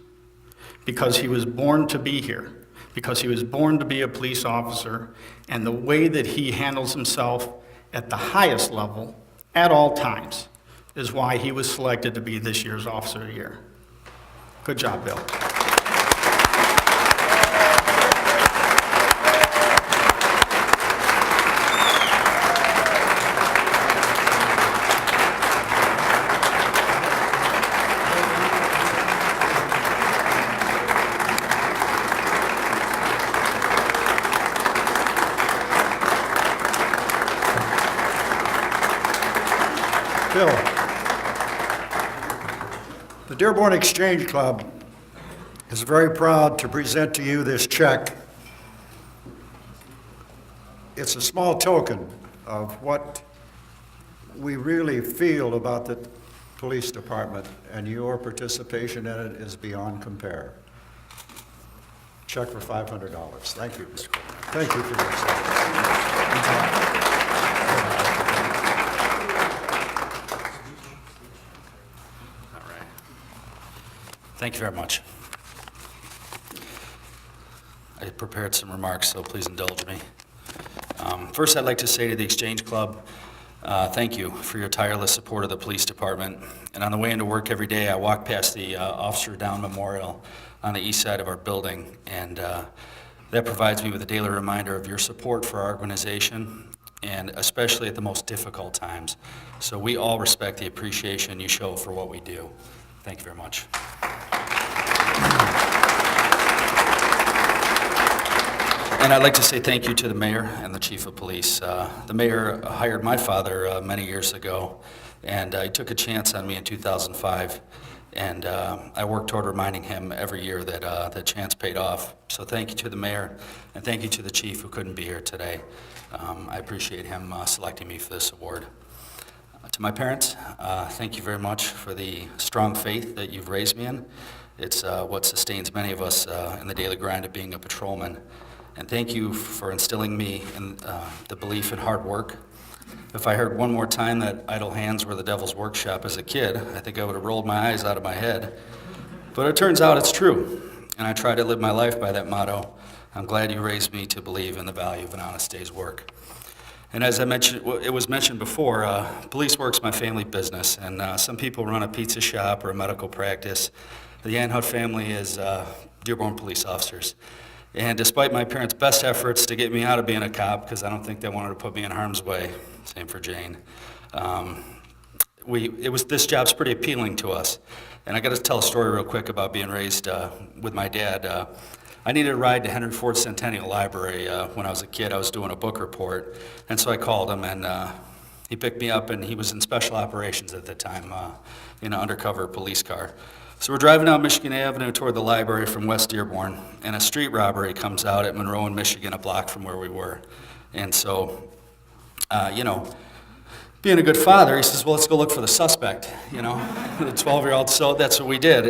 because he was born to be here, because he was born to be a police officer, and the way that he handles himself at the highest level at all times is why he was selected to be this year's Officer of the Year. Good job, Bill. Bill, the Dearborn Exchange Club is very proud to present to you this check. It's a small token of what we really feel about the police department, and your participation in it is beyond compare. Check for $500. Thank you, Mr. Coleman. Thank you for this. Thank you very much. I prepared some remarks, so please indulge me. First, I'd like to say to the Exchange Club, thank you for your tireless support of the police department. And on the way into work every day, I walk past the Officer Down Memorial on the east side of our building, and that provides me with a daily reminder of your support for our organization, and especially at the most difficult times. So we all respect the appreciation you show for what we do. Thank you very much. And I'd like to say thank you to the mayor and the chief of police. The mayor hired my father many years ago, and he took a chance on me in 2005. And I worked toward reminding him every year that that chance paid off. So thank you to the mayor, and thank you to the chief who couldn't be here today. I appreciate him selecting me for this award. To my parents, thank you very much for the strong faith that you've raised me in. It's what sustains many of us in the daily grind of being a patrolman. And thank you for instilling me in the belief in hard work. If I heard one more time that idle hands were the devil's workshop as a kid, I think I would have rolled my eyes out of my head. But it turns out it's true, and I try to live my life by that motto. I'm glad you raised me to believe in the value of an honest day's work. And as I mentioned, it was mentioned before, police work's my family business, and some people run a pizza shop or a medical practice. The Anhut family is Dearborn police officers. And despite my parents' best efforts to get me out of being a cop, because I don't think they wanted to put me in harm's way, same for Jane, this job's pretty appealing to us. And I got to tell a story real quick about being raised with my dad. I needed a ride to Henry Ford Centennial Library when I was a kid. I was doing a book report, and so I called him, and he picked me up, and he was in special operations at the time in an undercover police car. So we're driving down Michigan Avenue toward the library from West Dearborn, and a street robbery comes out at Monroe in Michigan, a block from where we were. And so, being a good father, he says, well, let's go look for the suspect, the 12-year-old. So that's what we did.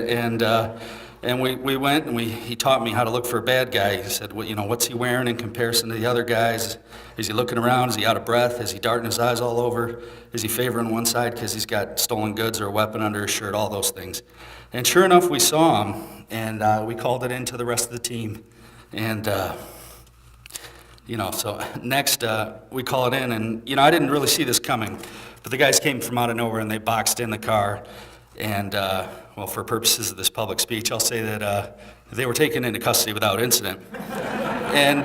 And we went, and he taught me how to look for a bad guy. He said, well, what's he wearing in comparison to the other guys? Is he looking around? Is he out of breath? Is he darting his eyes all over? Is he favoring one side because he's got stolen goods or a weapon under his shirt? All those things. And sure enough, we saw him, and we called it in to the rest of the team. And, so next we call it in, and, I didn't really see this coming, but the guys came from out of nowhere, and they boxed in the car. And, for purposes of this public speech, I'll say that they were taken into custody without incident. And,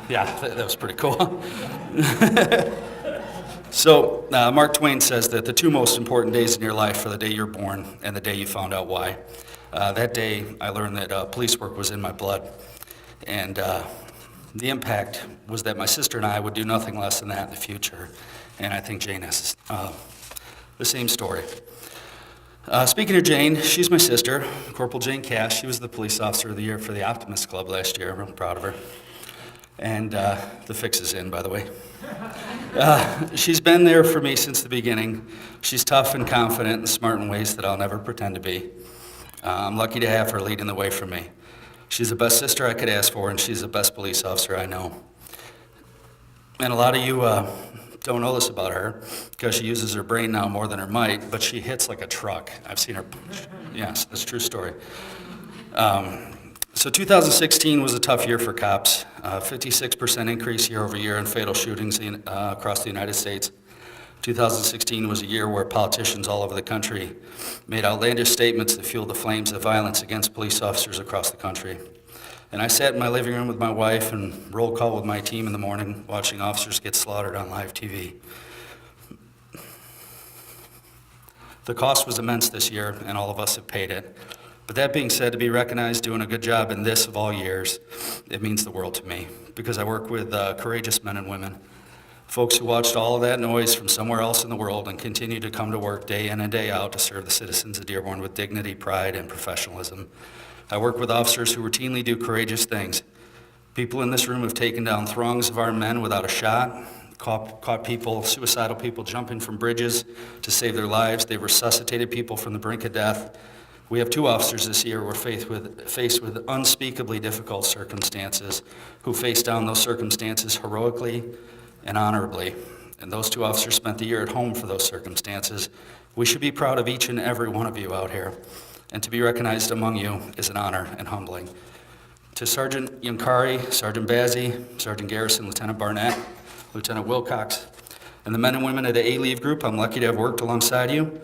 yeah, that was pretty cool. So, Mark Twain says that the two most important days in your life are the day you're born and the day you found out why. That day, I learned that police work was in my blood. And the impact was that my sister and I would do nothing less than that in the future. And I think Jane has the same story. Speaking of Jane, she's my sister, Corporal Jane Cash. She was the Police Officer of the Year for the Optimist Club last year. I'm real proud of her. And the fix is in, by the way. She's been there for me since the beginning. She's tough and confident and smart in ways that I'll never pretend to be. I'm lucky to have her leading the way for me. She's the best sister I could ask for, and she's the best police officer I know. And a lot of you don't know this about her, because she uses her brain now more than her might, but she hits like a truck. I've seen her. Yes, that's a true story. So 2016 was a tough year for cops. 56% increase year over year in fatal shootings across the United States. 2016 was a year where politicians all over the country made outlandish statements that fueled the flames of violence against police officers across the country. And I sat in my living room with my wife and roll call with my team in the morning, watching officers get slaughtered on live TV. The cost was immense this year, and all of us have paid it. But that being said, to be recognized doing a good job in this of all years, it means the world to me, because I work with courageous men and women, folks who watched all of that noise from somewhere else in the world and continue to come to work day in and day out to serve the citizens of Dearborn with dignity, pride, and professionalism. I work with officers who routinely do courageous things. People in this room have taken down throngs of armed men without a shot, caught people, suicidal people jumping from bridges to save their lives. They've resuscitated people from the brink of death. We have two officers this year who were faced with unspeakably difficult circumstances, who faced down those circumstances heroically and honorably. And those two officers spent the year at home for those circumstances. We should be proud of each and every one of you out here. And to be recognized among you is an honor and humbling. To Sergeant Yankari, Sergeant Bazzi, Sergeant Garrison, Lieutenant Barnett, Lieutenant Wilcox, and the men and women of the A-Leave group, I'm lucky to have worked alongside you.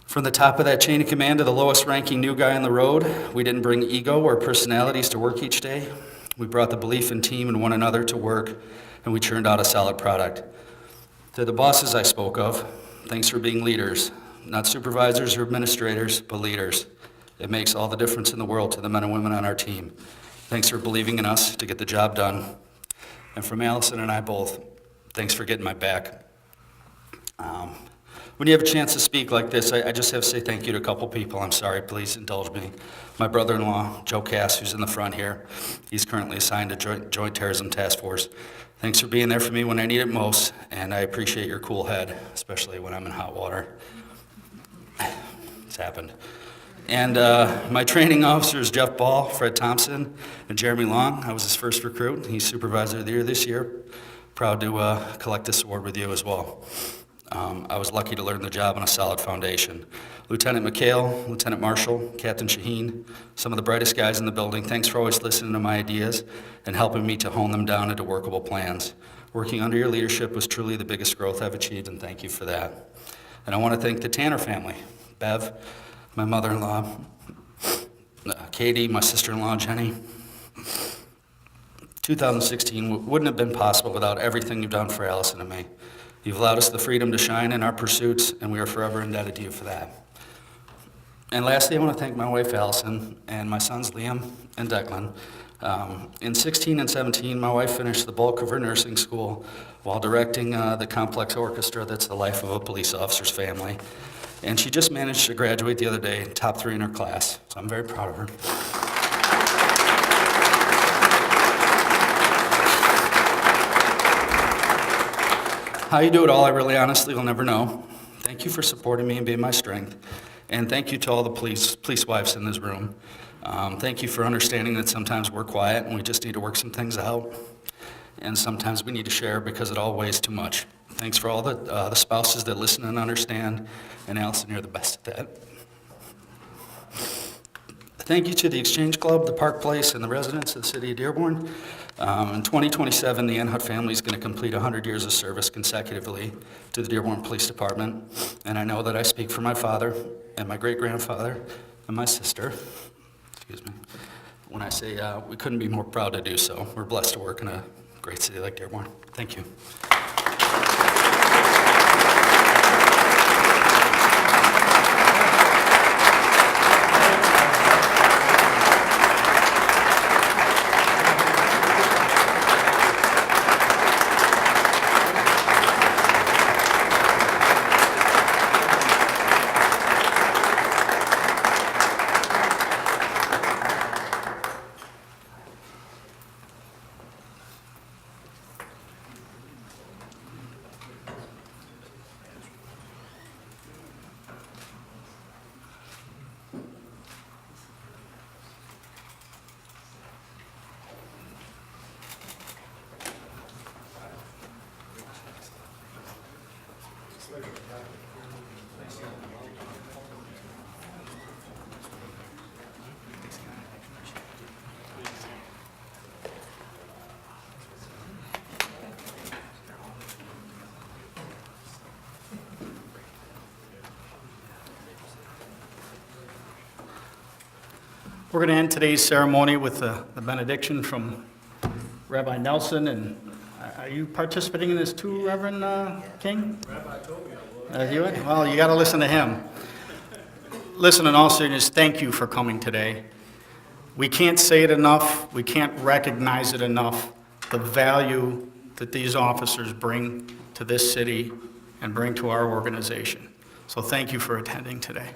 From the top of that chain of command to the lowest ranking new guy on the road, we didn't bring ego or personalities to work each day. We brought the belief in team and one another to work, and we churned out a solid product. To the bosses I spoke of, thanks for being leaders, not supervisors or administrators, but leaders. It makes all the difference in the world to the men and women on our team. Thanks for believing in us to get the job done. And from Allison and I both, thanks for getting my back. When you have a chance to speak like this, I just have to say thank you to a couple people. I'm sorry, please indulge me. My brother-in-law, Joe Cass, who's in the front here. He's currently assigned to Joint Terrorism Task Force. Thanks for being there for me when I need it most, and I appreciate your cool head, especially when I'm in hot water. It's happened. And my training officers, Jeff Ball, Fred Thompson, and Jeremy Long. I was his first recruit. He's Supervisor of the Year this year. Proud to collect this award with you as well. I was lucky to learn the job on a solid foundation. Lieutenant McHale, Lieutenant Marshall, Captain Shaheen, some of the brightest guys in the building, thanks for always listening to my ideas and helping me to hone them down into workable plans. Working under your leadership was truly the biggest growth I've achieved, and thank you for that. And I want to thank the Tanner family, Bev, my mother-in-law, Katie, my sister-in-law, Jenny. 2016 wouldn't have been possible without everything you've done for Allison and me. You've allowed us the freedom to shine in our pursuits, and we are forever indebted to you for that. And lastly, I want to thank my wife, Allison, and my sons, Liam and Declan. In 16 and 17, my wife finished the bulk of her nursing school while directing the complex orchestra that's the life of a police officer's family. And she just managed to graduate the other day, top 3 in her class, so I'm very proud of her. How you do it all, I really honestly will never know. Thank you for supporting me and being my strength. And thank you to all the police wives in this room. Thank you for understanding that sometimes we're quiet and we just need to work some things out. And sometimes we need to share because it all weighs too much. Thanks for all the spouses that listen and understand. And Allison, you're the best at that. Thank you to the Exchange Club, the Park Place, and the residents of the city of Dearborn. In 2027, the Enhut family is going to complete 100 years of service consecutively to the Dearborn Police Department. And I know that I speak for my father and my great-grandfather and my sister, excuse me, when I say we couldn't be more proud to do so. We're blessed to work in a great city like Dearborn. Thank you. We're going to end today's ceremony with the benediction from Rabbi Nelson. And are you participating in this too, Reverend King? Rabbi told me I was. You would? Well, you got to listen to him. Listen, in all seriousness, thank you for coming today. We can't say it enough. We can't recognize it enough, the value that these officers bring to this city and bring to our organization. So thank you for attending today.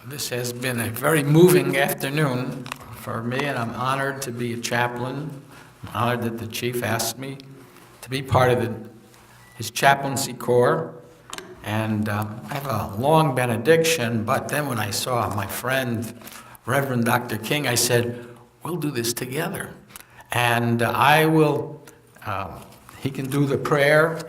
This has been a very moving afternoon for me, and I'm honored to be a chaplain. I'm honored that the chief asked me to be part of his chaplaincy corps. And I have a long benediction, but then when I saw my friend, Reverend Dr. King, I said, we'll do this together. And I will, he can do the prayer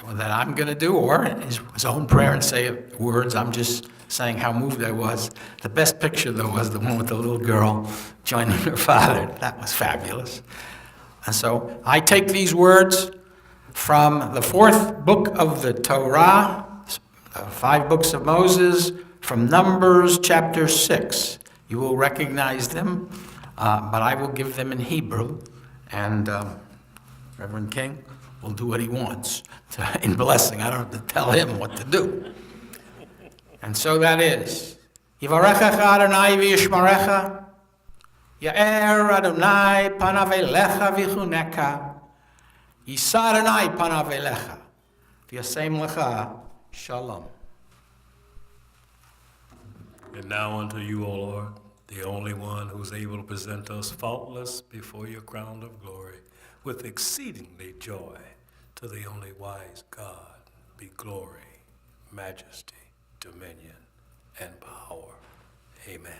that I'm going to do, or his own prayer and say words. I'm just saying how moved I was. The best picture, though, was the one with the little girl joining her father. That was fabulous. And so I take these words from the 4th book of the Torah, 5 books of Moses, from Numbers chapter 6. You will recognize them, but I will give them in Hebrew, and Reverend King will do what he wants in blessing. I don't have to tell him what to do. And so that is, Yivarechecha Adonai v'yishmarecha, Ya'er Adonai panav elecha v'chuneka, Yisa Adonai panav elecha, v'yasem lecha shalom. And now unto you, O Lord, the only one who's able to present us faultless before your crown of glory. with exceedingly joy, to the only wise God be glory, majesty, dominion, and power. Amen.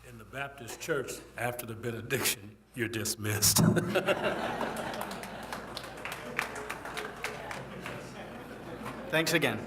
In the Baptist church, after the benediction, you're dismissed. Thanks again.